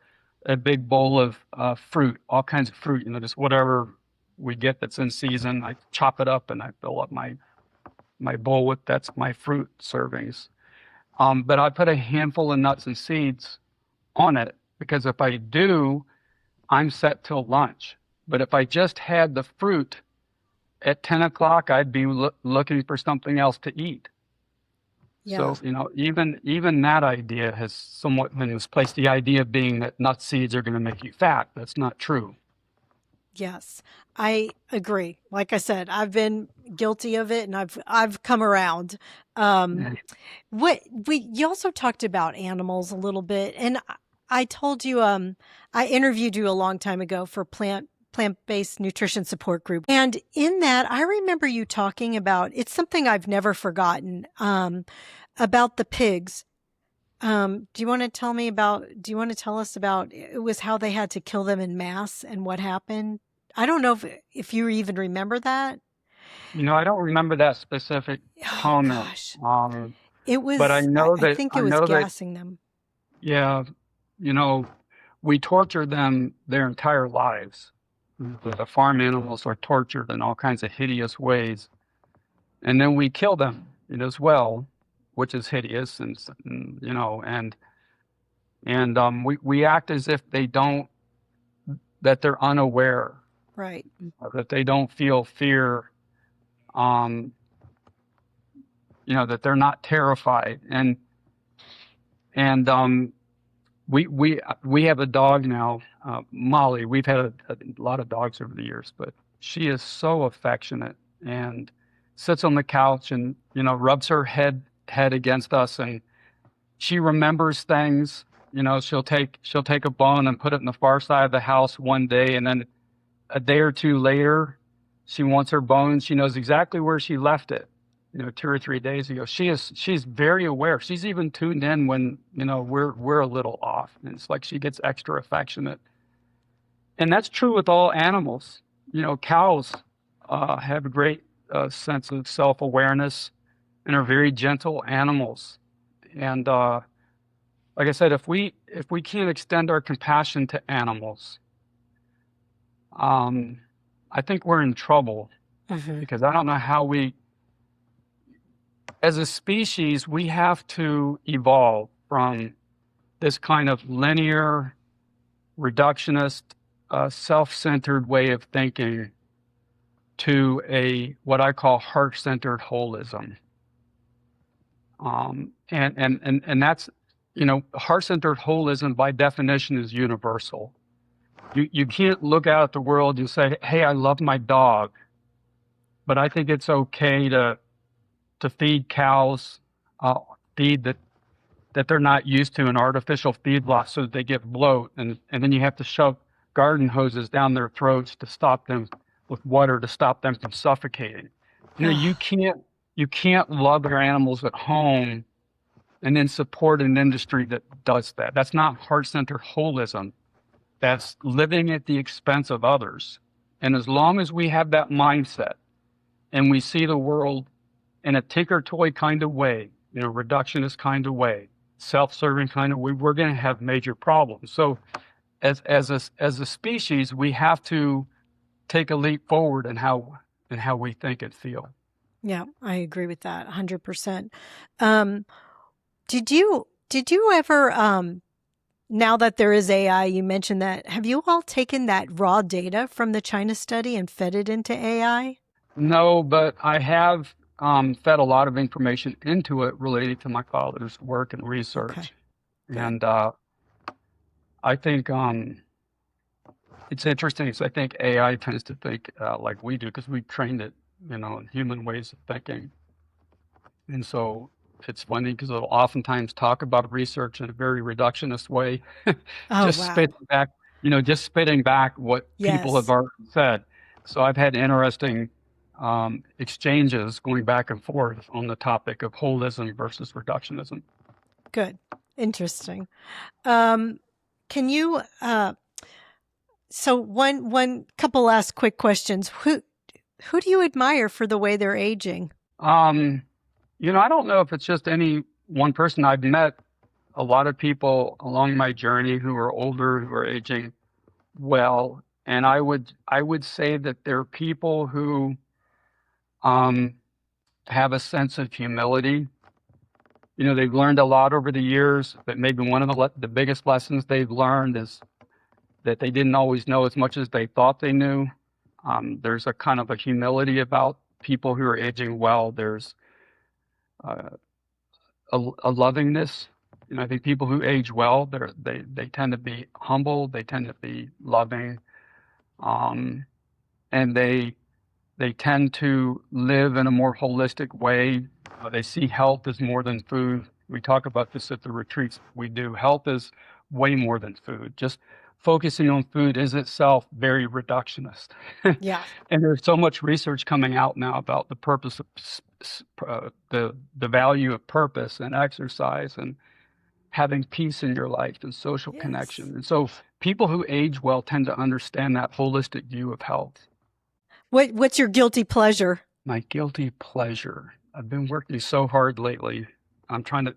big bowl of fruit, all kinds of fruit, just whatever we get that's in season. I chop it up and I fill up my bowl with, that's my fruit servings. But I put a handful of nuts and seeds on it because if I do, I'm set till lunch. But if I just had the fruit at 10 o'clock, I'd be looking for something else to eat. Yeah. So, even that idea has somewhat been misplaced. The idea being that nut seeds are going to make you fat. That's not true. Yes, I agree. Like I said, I've been guilty of it and I've come around. You also talked about animals a little bit, and I told you, I interviewed you a long time ago for plant-based nutrition support group. And in that, I remember you talking about, it's something I've never forgotten, about the pigs. Do you want to tell us about, it was how they had to kill them in mass and what happened? I don't know if you even remember that. I don't remember that specific Oh comment. gosh. Um, It but was, I think it I was know that, gassing them. yeah, you know, we torture them their entire lives. The farm animals are tortured in all kinds of hideous ways. And then we kill them as well, which is hideous. We act as if that they're unaware, Right. that they don't feel fear, um, that they're not terrified. And we have a dog now, Molly. We've had a lot of dogs over the years, but she is so affectionate and sits on the couch and rubs her head against us, and she remembers things. She'll take a bone and put it in the far side of the house one day, and then a day or two later, she wants her bones. She knows exactly where she left it, 2 or 3 days ago. She's very aware. She's even tuned in when, we're a little off. And it's like she gets extra affectionate. And that's true with all animals. Cows have a great sense of self-awareness and are very gentle animals. And like I said, if we can't extend our compassion to animals, I think we're in trouble, Hmm. because I don't know how as a species, we have to evolve from this kind of linear, reductionist, self-centered way of thinking to what I call heart-centered holism. And that's, heart-centered holism by definition is universal. You can't look out at the world and say, hey, I love my dog, but I think it's okay to feed cows feed that they're not used to, an artificial feedlot, so that they get bloat, and then you have to shove garden hoses down their throats to stop them with water, to stop them from suffocating. You can't love your animals at home and then support an industry that does that. That's not heart-centered holism. That's living at the expense of others. And as long as we have that mindset and we see the world in a tinker toy kind of way, reductionist kind of way, self-serving kind of way, we're going to have major problems. So as a species, we have to take a leap forward in how we think and feel. Yeah, I agree with that 100%. Um, did you ever, now that there is AI, you mentioned that, have you all taken that raw data from the China study and fed it into AI? No, but I have fed a lot of information into it related to my father's work and Okay, research. good. And I think it's interesting because I think AI tends to think like we do, because we trained it, in human ways of thinking. And so it's funny because it'll oftentimes talk about research in a very reductionist way, Oh, just wow. spitting back what people have Yes, already said. So I've had interesting exchanges going back and forth on the topic of holism versus reductionism. good. Interesting. Um, can you, so one couple last quick questions. Who do you admire for the way they're aging? Um, I don't know if it's just any one person. I've met a lot of people along my journey who are older, who are aging well, and I would say that there are people who um, have a sense of humility. They've learned a lot over the years, but maybe one of the biggest lessons they've learned is that they didn't always know as much as they thought they knew. There's a kind of a humility about people who are aging well. There's uh, a lovingness. I think people who age well, they tend to be humble. They tend to be loving, um, and they tend to live in a more holistic way. They see health as more than food. We talk about this at the retreats we do. Health is way more than food. Just focusing on food is itself very reductionist. Yeah. And there's so much research coming out now about the purpose of the value of purpose and exercise and having peace in your life and social Yes. connection. And so people who age well tend to understand that holistic view of health. What's your guilty pleasure? My guilty pleasure. I've been working so hard lately. I'm trying to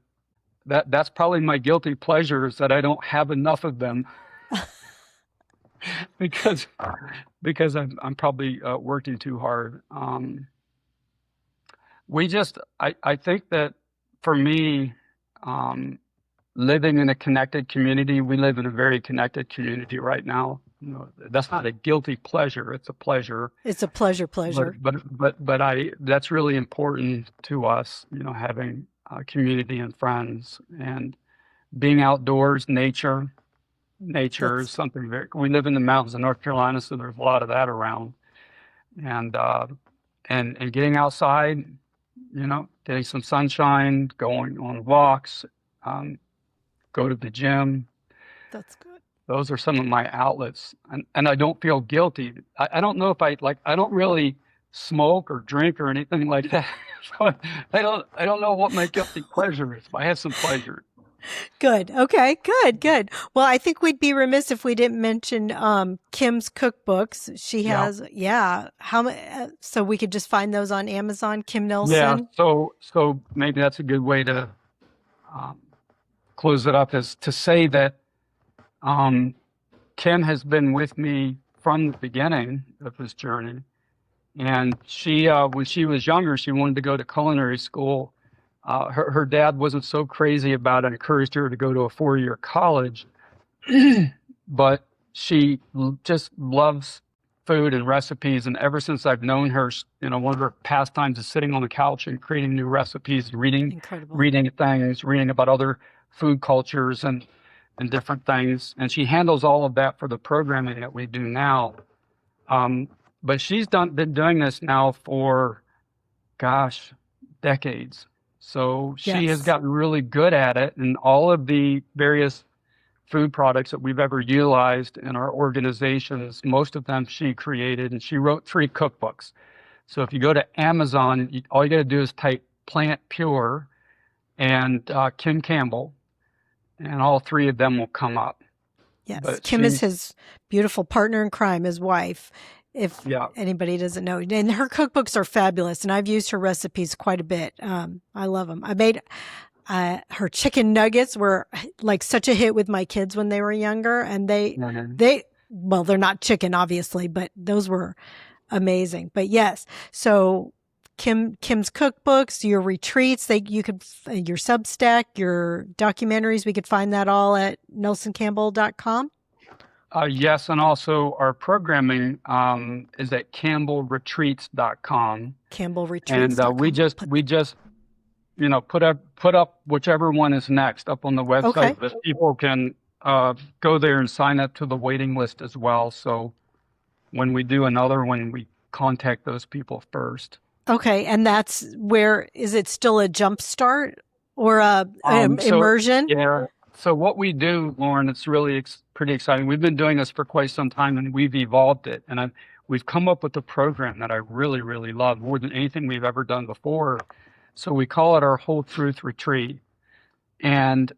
that's probably my guilty pleasure is that I don't have enough of them because I'm probably working too hard. I think that for me, um, living in a connected community, we live in a very connected community right now. You know, that's not a guilty pleasure; it's a pleasure. It's a pleasure, But pleasure. that's really important to us. You know, having community and friends and being outdoors, nature is That's something very. We live in the mountains of North Carolina, so there's a lot of that around, and and getting outside, you know, getting some sunshine, going on walks, um, go to the gym. that's good. Those are some of my outlets, and I don't feel guilty. I don't know if I don't really smoke or drink or anything like that. So I don't know what my guilty pleasure is. But I have some pleasure. Good. Okay. Good. Good. Well, I think we'd be remiss if we didn't mention Kim's cookbooks. She Yeah. has, yeah. So we could just find those on Amazon. Kim Yeah, Nelson. so maybe that's a good way to um, close it up is to say that um, Kim has been with me from the beginning of this journey. And when she was younger, she wanted to go to culinary school. Her dad wasn't so crazy about it, encouraged her to go to a 4-year college, but just loves food and recipes. And ever since I've known her, you know, one of her pastimes is sitting on the couch and creating new recipes, Incredible. reading things, reading about other food cultures and different things. And she handles all of that for the programming that we do now. Um, but been doing this now for, gosh, decades. So she has Yes. gotten really good at it, and all of the various food products that we've ever utilized in our organizations, most of them she created, and she wrote 3 cookbooks. So if you go to Amazon, all you got to do is type Plant Pure and Kim Campbell, and all 3 of them will come up. Yes. But Kim is she's, his beautiful partner in crime, his wife, if yeah, anybody doesn't know. And her cookbooks are fabulous. And I've used her recipes quite a bit. I love them. I made her chicken nuggets were like such a hit with my kids when they were younger. And mhm. well, they're not chicken, obviously, but those were amazing. But yes, so Kim's cookbooks, your retreats, you could your Substack, your documentaries, we could find that all at nelsoncampbell.com. Yes, and also our programming is at campbellretreats.com. And campbellretreats.com. I'll put we just you know put up whichever one is next up on the Okay. website, but people can go there and sign up to the waiting list as well. So when we do another one, we contact those people first. Okay, and that's where is it still a jump start or a So immersion? yeah, so what we do, Lauren, it's really pretty exciting. We've been doing this for quite some time, and we've evolved it, and we've come up with a program that I really, really love more than anything we've ever done before. So we call it our Whole Truth Retreat, and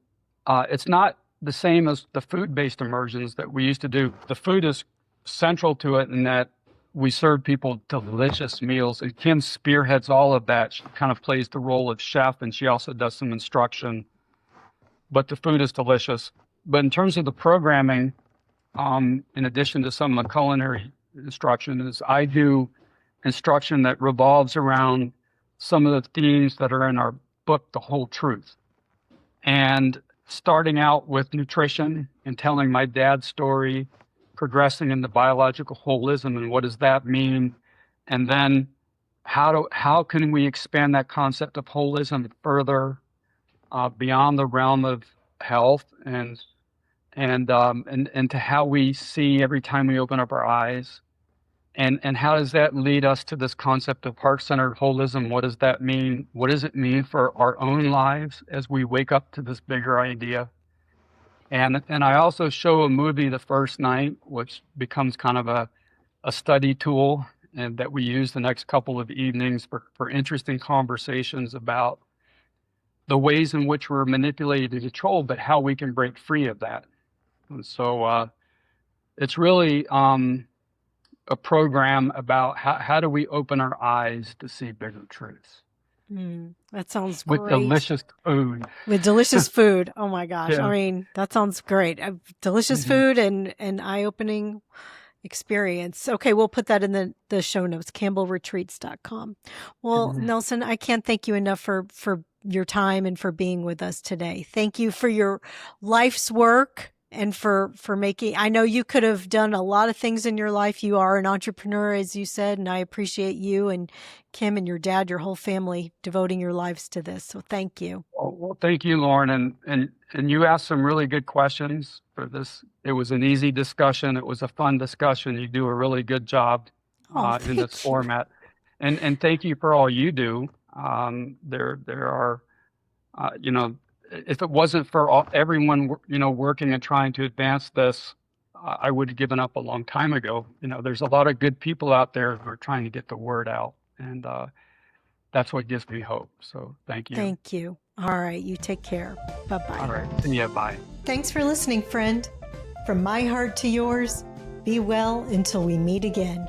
it's not the same as the food-based immersions that we used to do. The food is central to it in that we serve people delicious meals, and Kim spearheads all of that. She kind of plays the role of chef, and she also does some instruction, but the food is delicious. But in terms of the programming, in addition to some of the culinary instruction, is I do instruction that revolves around some of the themes that are in our book, The Whole Truth. And starting out with nutrition and telling my dad's story, progressing into biological holism and what does that mean, and then how can we expand that concept of holism further beyond the realm of health and to how we see every time we open up our eyes. And how does that lead us to this concept of heart-centered holism? What does that mean? What does it mean for our own lives as we wake up to this bigger idea? And I also show a movie the first night, which becomes kind of a study tool and that we use the next couple of evenings for interesting conversations about the ways in which we're manipulated and controlled, but how we can break free of that. And so it's really a program about how do we open our eyes to see bigger truths That sounds with great. delicious food. With delicious food. Oh my gosh. Yeah. I mean, that sounds great. Delicious food and eye-opening experience. Okay, we'll put that in the show notes, campbellretreats.com. Well, Nelson, I can't thank you enough for your time and for being with us today. Thank you for your life's work and for making, I know you could have done a lot of things in your life. You are an entrepreneur, as you said, and I appreciate you and Kim and your dad, your whole family devoting your lives to this. So thank you. Well, thank you, Lauren. And you asked some really good questions for this. It was an easy discussion. It was a fun discussion. You do a really good job in this format. And thank you for all you do. There are, if it wasn't for everyone, working and trying to advance this, I would have given up a long time ago. There's a lot of good people out there who are trying to get the word out. And that's what gives me hope. So thank you. Thank you. All right. You take care. Bye-bye. All right. Yeah, bye. Thanks for listening, friend. From my heart to yours, be well until we meet again.